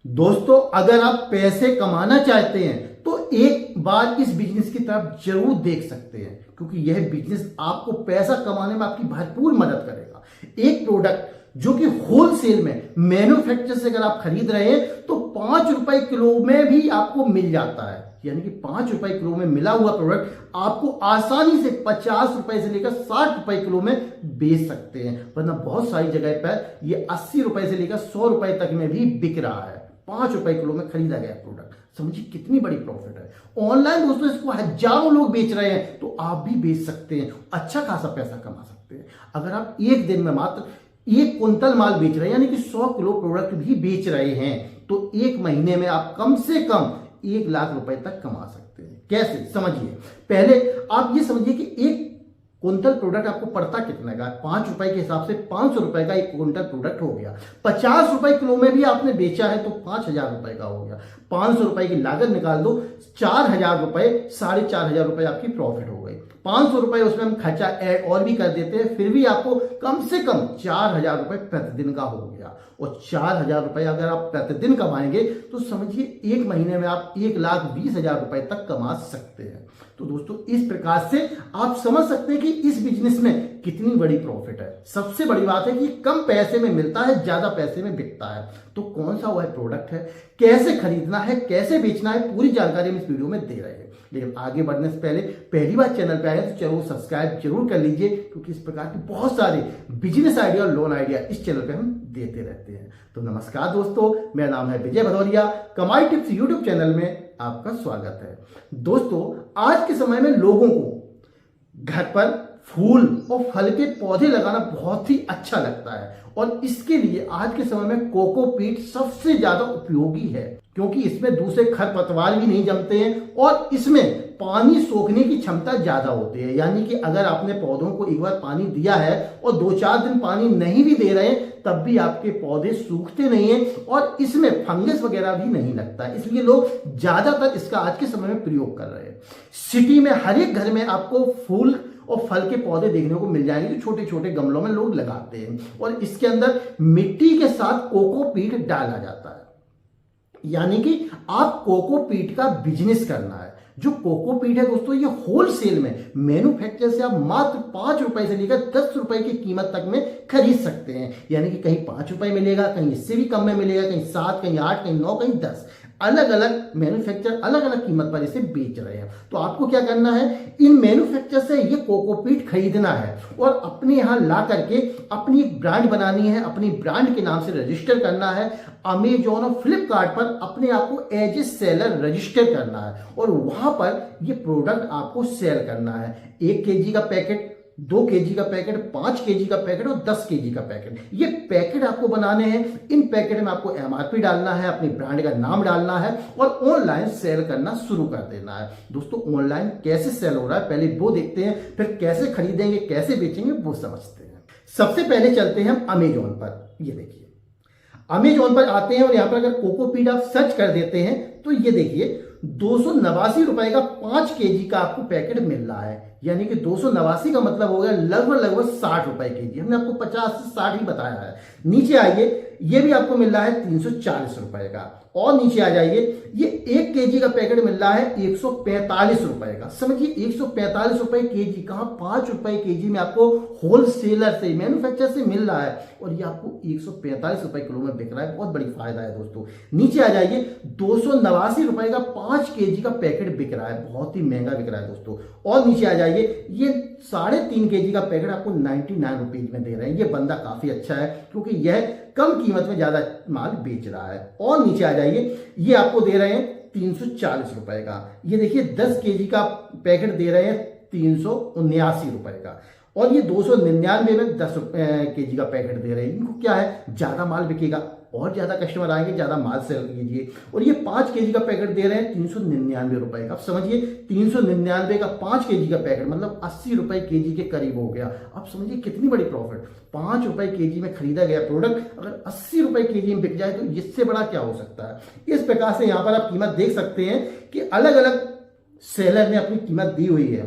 दोस्तों, अगर आप पैसे कमाना चाहते हैं तो एक बार इस बिजनेस की तरफ जरूर देख सकते हैं, क्योंकि यह बिजनेस आपको पैसा कमाने में आपकी भरपूर मदद करेगा। एक प्रोडक्ट जो कि होलसेल में मैन्युफैक्चर से अगर आप खरीद रहे हैं तो 5 रुपए किलो में भी आपको मिल जाता है। यानी कि 5 रुपए किलो में मिला हुआ प्रोडक्ट आपको आसानी से 50 रुपए से लेकर 60 रुपए किलो में बेच सकते हैं, वरना बहुत सारी जगह पर ये 80 रुपए से लेकर 100 रुपए तक में भी बिक रहा है। 5 रुपए किलो में खरीदा गया प्रोडक्ट, समझिए कितनी बड़ी प्रॉफिट है। ऑनलाइन दोस्तों इसको हजारों लोग बेच रहे हैं, तो आप भी बेच सकते हैं, अच्छा खासा पैसा कमा सकते हैं। अगर आप एक दिन में मात्र 1 कुंतल माल बेच रहे हैं, यानी कि 100 किलो प्रोडक्ट भी बेच रहे हैं, तो एक महीने में आप कम से कम 1 लाख रुपए तक कमा सकते हैं। कैसे, समझिए। पहले आप ये समझिए कि 1 कुंतल प्रोडक्ट आपको पड़ता कितना का? 5 रुपए के हिसाब से 500 रुपए का 1 कुंटल प्रोडक्ट हो गया। 50 रुपए किलो में भी आपने बेचा है तो 5000 रुपए का हो गया। 500 रुपए की लागत निकाल दो, 4000 रुपए, 4500 रुपए आपकी प्रॉफिट हो गई। 500 रुपए उसमें हम खर्चा ऐड और भी कर देते हैं, फिर भी आपको कम से कम 4000 रुपए प्रतिदिन का हो गया। और 4000 रुपए अगर आप प्रतिदिन कमाएंगे तो समझिए एक महीने में आप 1,20,000 रुपए तक कमा सकते हैं। तो दोस्तों, इस प्रकार से आप समझ सकते हैं कि इस बिजनेस में कितनी बड़ी प्रॉफिट है। सबसे बड़ी बात है कि कम पैसे में मिलता है, ज्यादा पैसे में बिकता है। तो कौन सा वह प्रोडक्ट है, कैसे खरीदना है, कैसे बेचना है, पूरी जानकारी हम इस वीडियो में दे रहे हैं। लेकिन आगे बढ़ने से पहले पहली बार चैनल पे आए तो चैनल सब्सक्राइब जरूर कर लीजिए, क्योंकि इस प्रकार के बहुत सारे बिजनेस आइडिया और लोन आइडिया इस चैनल पे हम देते रहते हैं। तो नमस्कार दोस्तों, मेरा नाम है विजय भदौरिया। कमाई टिप्स यूट्यूब चैनल में आपका स्वागत है। दोस्तों, आज के समय में लोगों को घर पर फूल और फल के पौधे लगाना बहुत ही अच्छा लगता है, और इसके लिए आज के समय में कोकोपीट सबसे ज्यादा उपयोगी है, क्योंकि इसमें दूसरे खरपतवार भी नहीं जमते हैं और इसमें पानी सोखने की क्षमता ज्यादा होती है। यानी कि अगर आपने पौधों को एक बार पानी दिया है और 2-4 दिन पानी नहीं भी दे रहे हैं, तब भी आपके पौधे सूखते नहीं हैं और इसमें फंगस वगैरह भी नहीं लगता है। इसलिए लोग ज्यादातर इसका आज के समय में प्रयोग कर रहे हैं। सिटी में हर एक घर में आपको फूल और फल के पौधे देखने को मिल जाएंगे, जो छोटे छोटे गमलों में लोग लगाते हैं, और इसके अंदर मिट्टी के साथ कोकोपीट डाला जाता है। यानी कि आप कोकोपीट का बिजनेस करना है। जो कोकोपीट है दोस्तों, ये होलसेल में मैन्युफैक्चर से आप मात्र 5 रुपए से लेकर 10 रुपए की कीमत तक में खरीद सकते हैं। यानी कि कहीं 5 रुपए मिलेगा, कहीं इससे भी कम में मिलेगा, कहीं 7, कहीं 8, कहीं 9, कहीं 10। अलग अलग मैन्युफैक्चर अलग अलग कीमत पर इसे बेच रहे हैं। तो आपको क्या करना है, इन मैन्युफैक्चर से ये कोकोपीट खरीदना है और अपने यहां ला करके अपनी एक ब्रांड बनानी है, अपनी ब्रांड के नाम से रजिस्टर करना है। अमेजॉन और फ्लिपकार्ट पर अपने आप को एज ए सेलर रजिस्टर करना है और वहां पर ये प्रोडक्ट आपको सेल करना है। 1 केजी का पैकेट, 2 केजी का पैकेट, 5 केजी का पैकेट और 10 केजी का पैकेट, ये पैकेट आपको बनाने हैं। इन पैकेट में आपको एमआरपी डालना है, अपनी ब्रांड का नाम डालना है और ऑनलाइन सेल करना शुरू कर देना है। दोस्तों, ऑनलाइन कैसे सेल हो रहा है पहले वो देखते हैं, फिर कैसे खरीदेंगे, कैसे बेचेंगे वो समझते हैं। सबसे पहले चलते हैं हम अमेजॉन पर। ये देखिए, अमेजॉन पर आते हैं और यहां पर अगर कोकोपीट आप सर्च कर देते हैं तो ये देखिए 289 रुपए का 5 केजी का आपको पैकेट मिल रहा है। यानी कि 289 का मतलब हो गया लगभग 60 रुपए केजी। हमने आपको 50 से 60 ही बताया है। नीचे आइए, ये भी आपको मिल रहा है 340 रुपए का। और नीचे आ जाइए, ये 1 केजी का पैकेट मिल रहा है 145 रुपए का। समझिए 145 रुपए केजी, कहां 5 रुपए केजी में आपको होलसेलर से, मैन्युफैक्चर से मिल रहा है, और ये आपको 145 रुपए किलो में बिक रहा है। बहुत बड़ी फायदा है दोस्तों। नीचे आ जाइए, 289 रुपए का 5 केजी का पैकेट बिक रहा है, बहुत ही महंगा बिक रहा है दोस्तों। और नीचे आ जाइए, ये 3.5 केजी का पैकेट आपको 99 रुपीज में दे रहे हैं। ये बंदा काफी अच्छा है, क्योंकि यह कम कीमत में ज्यादा माल बेच रहा है। और नीचे आ जाइए, ये आपको दे रहे हैं 340 रुपए का। ये देखिए 10 केजी का पैकेट दे रहे हैं 379 रुपए का। और ये 299 में 10 केजी का पैकेट दे रहे हैं। इनको क्या है, ज्यादा माल बिकेगा और ज्यादा कस्टमर आएंगे, ज्यादा माल सेल कीजिए। और ये 5 केजी का पैकेट दे रहे हैं 399 रुपए का। अब समझिए 399 का 5 केजी का पैकेट मतलब 80 रुपए केजी के करीब हो गया। अब समझिए कितनी बड़ी प्रॉफिट। 5 रुपए केजी में खरीदा गया प्रोडक्ट अगर 80 रुपए केजी में बिक जाए तो इससे बड़ा क्या हो सकता है। इस प्रकार से यहाँ पर आप कीमत देख सकते हैं कि अलग अलग सेलर ने अपनी कीमत दी हुई है।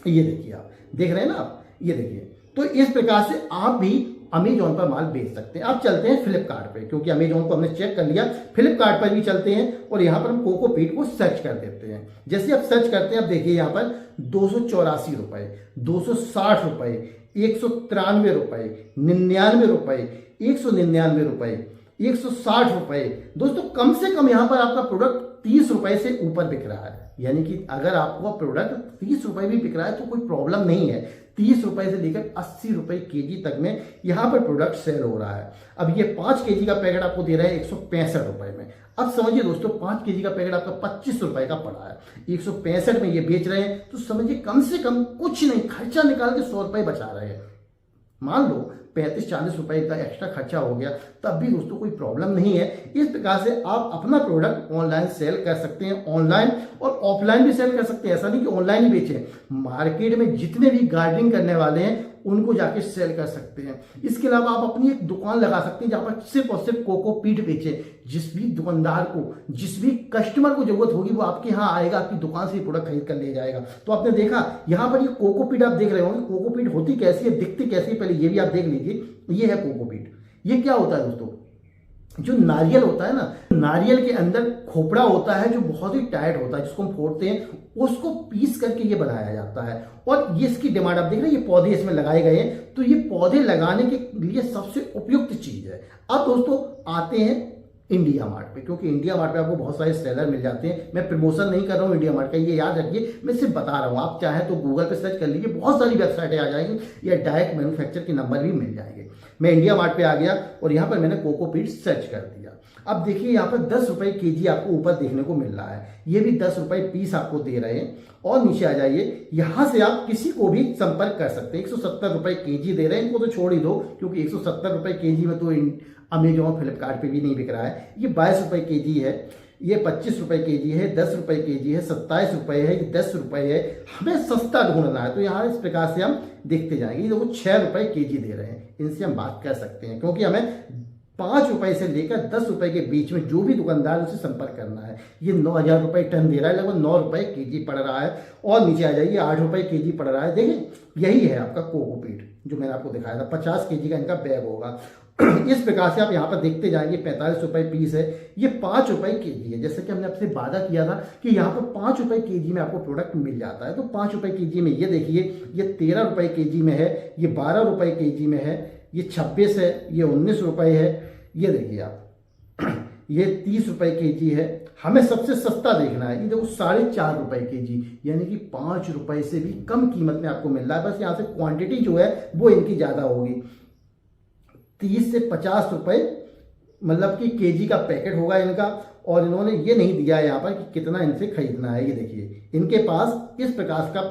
ये देखिए, आप देख रहे हैं ना, आप ये देखिए। तो इस प्रकार से आप भी अमेजोन पर माल बेच सकते हैं। अब चलते हैं फ्लिपकार्ट पे, क्योंकि अमेजोन को हमने चेक कर लिया, फ्लिपकार्ट पर भी चलते हैं और यहाँ पर हम कोकोपीट को सर्च कर देते हैं। जैसे आप सर्च करते हैं, अब देखिए यहाँ पर 284 रुपए, 260 रुपए, 193 रुपए, 99 रुपए, 199 रुपए, 160 रुपए। दोस्तों कम से कम यहाँ पर आपका प्रोडक्ट 30 रुपए से ऊपर बिक रहा है, यानी कि अगर आपका प्रोडक्ट 30 रुपए भी बिक रहा है तो कोई प्रॉब्लम नहीं है। 30 रुपए से लेकर 80 रुपए केजी तक में यहाँ पर प्रोडक्ट सेल हो रहा है। अब ये 5 केजी का पैकेट आपको दे रहा है 165 रुपए में। अब समझिए दोस्तों, 5 केजी का पैकेट आपका 25 रुपए का पड़ा है, 165 में ये बेच रहे हैं, तो समझिए कम से कम कुछ नहीं, खर्चा निकाल के 100 रुपए बचा रहे हैं। मान लो 35-40 रुपए का एक्स्ट्रा खर्चा हो गया, तब भी दोस्तों कोई प्रॉब्लम नहीं है। इस प्रकार से आप अपना प्रोडक्ट ऑनलाइन सेल कर सकते हैं, ऑनलाइन और ऑफलाइन भी सेल कर सकते हैं। ऐसा नहीं कि ऑनलाइन ही बेचें, मार्केट में जितने भी गार्डनिंग करने वाले हैं उनको जाके सेल कर सकते हैं। इसके अलावा आप अपनी एक दुकान लगा सकते हैं जहां पर सिर्फ और सिर्फ कोकोपीट बेचे। जिस भी दुकानदार को, जिस भी कस्टमर को जरूरत होगी वो आपके यहाँ आएगा, आपकी दुकान से प्रोडक्ट खरीद कर ले जाएगा। तो आपने देखा यहाँ पर ये कोकोपीट आप देख रहे होंगे, कोकोपीट होती कैसी है, दिखती कैसी है, पहले ये भी आप देख लीजिए। ये है कोकोपीट। ये क्या होता है दोस्तों, जो नारियल होता है ना, नारियल के अंदर खोपड़ा होता है जो बहुत ही टाइट होता है, जिसको हम फोड़ते हैं, उसको पीस करके ये बनाया जाता है। और ये इसकी डिमांड आप देख रहे हैं, ये पौधे इसमें लगाए गए हैं, तो ये पौधे लगाने के लिए सबसे उपयुक्त चीज है। अब दोस्तों आते हैं इंडिया मार्ट पे, क्योंकि इंडिया मार्ट पे आपको बहुत सारे सेलर मिल जाते हैं। मैं प्रमोशन नहीं कर रहा हूँ इंडिया मार्ट का, ये याद रखिए, मैं सिर्फ बता रहा हूँ। आप चाहें तो गूगल पे सर्च कर लीजिए, बहुत सारी वेबसाइटें आ जाएंगी या डायरेक्ट मैन्युफैक्चर के नंबर भी मिल जाएंगे। मैं इंडिया मार्ट पे आ गया और यहाँ पर मैंने कोकोपीट सर्च कर दिया। अब देखिए यहाँ पर 10 रुपए केजी आपको ऊपर देखने को मिल रहा है, ये भी 10 रुपए पीस आपको दे रहे हैं। और नीचे आ जाइए, यहाँ से आप किसी को भी संपर्क कर सकते हैं। 170 रुपए केजी दे रहे हैं, इनको तो छोड़ ही दो, क्योंकि 170 रुपए केजी में तो अमेजोन फ्लिपकार्ट पे भी नहीं बिक रहा है। ये 22 रुपए केजी है, ये 25 रुपए केजी है, 10 रुपए केजी है, 27 रुपए है, 10 रुपए है। हमें सस्ता ढूंढना है, तो यहाँ इस प्रकार से हम देखते जाएंगे। ये देखो 6 रुपए केजी दे रहे हैं, इनसे हम बात कर सकते हैं, क्योंकि हमें 5 रुपए से लेकर 10 रुपए के बीच में जो भी दुकानदार उसे संपर्क करना है। ये 9,000 रुपए टन दे रहा है, लगभग 9 रुपए केजी पड़ रहा है। और नीचे आ जाइए, 8 रुपए केजी पड़ रहा है। देखिए यही है आपका कोकोपीट जो मैंने आपको दिखाया था, 50 केजी का इनका बैग होगा। इस प्रकार से आप यहाँ पर देखते जाएंगे, 45 रुपए पीस है, ये 5 रुपए केजी है। जैसे कि हमने आपसे वादा किया था कि यहाँ पर 5 रुपए केजी में आपको प्रोडक्ट मिल जाता है, तो 5 रुपए केजी में ये देखिए, ये 13 रुपए केजी में है, ये 12 रुपए केजी में है, ये 26 है, ये 19 रुपए है, ये देखिए आप ये 30 रुपए केजी है। हमें सबसे सस्ता देखना है, ये देखो 4.5 रुपए केजी, यानी कि 5 रुपए से भी कम कीमत में आपको मिल रहा है। बस यहाँ से क्वांटिटी जो है वो इनकी ज्यादा होगी। 30 से 50 रुपए मतलब कि केजी का पैकेट होगा इनका। और इन्होंने ये नहीं दिया है यहाँ पर कि कितना इनसे खरीदना है। ये देखिए इनके पास इस प्रकार का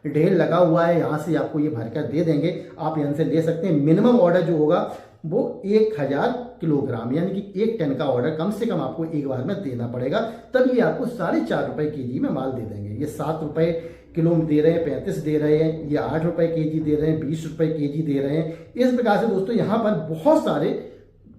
ढेर लगा हुआ है, यहाँ से आपको ये भरकर दे देंगे, आप यहाँ से ले सकते हैं। मिनिमम ऑर्डर जो होगा वो 1000 किलोग्राम, यानी कि 1 टन का ऑर्डर कम से कम आपको एक बार में देना पड़ेगा, तभी आपको 4.5 रुपए केजी में माल दे देंगे। ये 7 रुपए किलो दे रहे हैं, 35 दे रहे हैं, ये 8 रुपए केजी दे रहे हैं, 20 रुपए केजी दे रहे हैं। इस प्रकार से दोस्तों यहाँ पर बहुत सारे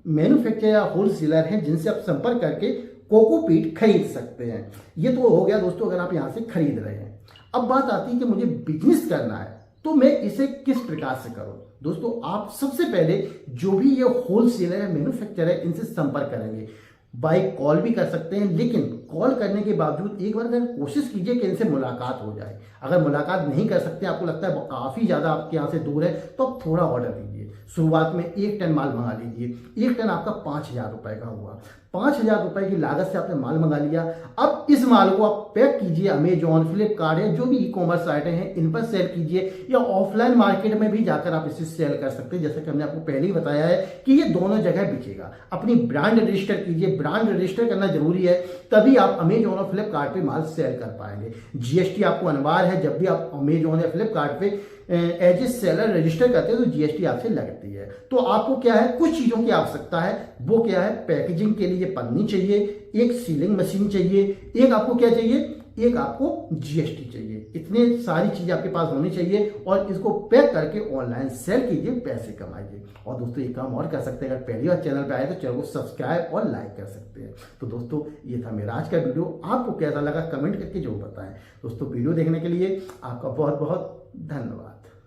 मैन्युफैक्चरर या होलसेलर हैं जिनसे आप संपर्क करके कोकोपीट खरीद सकते हैं। ये तो हो गया दोस्तों अगर आप यहाँ से खरीद रहे हैं। अब बात आती है कि मुझे बिजनेस करना है तो मैं इसे किस प्रकार से करूं। दोस्तों आप सबसे पहले जो भी ये होलसेलर है, मैन्युफैक्चरर है, इनसे संपर्क करेंगे। बाय कॉल भी कर सकते हैं, लेकिन कॉल करने के बावजूद एक बार अगर कोशिश कीजिए कि इनसे मुलाकात हो जाए। अगर मुलाकात नहीं कर सकते, आपको लगता है वो काफ़ी ज़्यादा आपके यहाँ से दूर है, तो आप थोड़ा ऑर्डर दीजिए। शुरुआत में 1 टन माल मंगा लीजिए। 1 टन आपका 5,000 रुपए का हुआ। 5,000 रुपए की लागत से आपने माल मंगा लिया। अब इस माल को आप पैक कीजिए, अमेजॉन, फ्लिपकार्ट या जो भी ई-कॉमर्स साइटें हैं इन पर सेल कीजिए, या ऑफलाइन मार्केट में भी जाकर आप इसे सेल कर सकते हैं। जैसे कि हमने आपको पहले ही बताया है कि ये दोनों जगह बिकेगा। अपनी ब्रांड रजिस्टर कीजिए, ब्रांड रजिस्टर करना जरूरी है, तभी आप अमेजॉन और फ्लिपकार्ट पे माल सेल कर पाएंगे। जीएसटी आपको अनिवार्य है, जब भी आप अमेजॉन या फ्लिपकार्ट पे एज ए सेलर रजिस्टर करते हैं तो जीएसटी आपसे लगती है। तो आपको क्या है, कुछ चीजों की आवश्यकता है। वो क्या है, पैकेजिंग के लिए पन्नी चाहिए, एक सीलिंग मशीन चाहिए, एक आपको क्या चाहिए, एक आपको जीएसटी चाहिए। इतने सारी चीजें आपके पास होनी चाहिए और इसको पैक करके ऑनलाइन सेल कीजिए, पैसे कमाइए। और दोस्तों एक काम और कर सकते हैं, अगर पहली बार चैनल पे आए तो चैनल को सब्सक्राइब और लाइक कर सकते हैं। तो दोस्तों ये था मेरा आज का वीडियो, आपको कैसा लगा कमेंट करके जरूर बताएं। दोस्तों वीडियो देखने के लिए आपका बहुत बहुत धन्यवाद।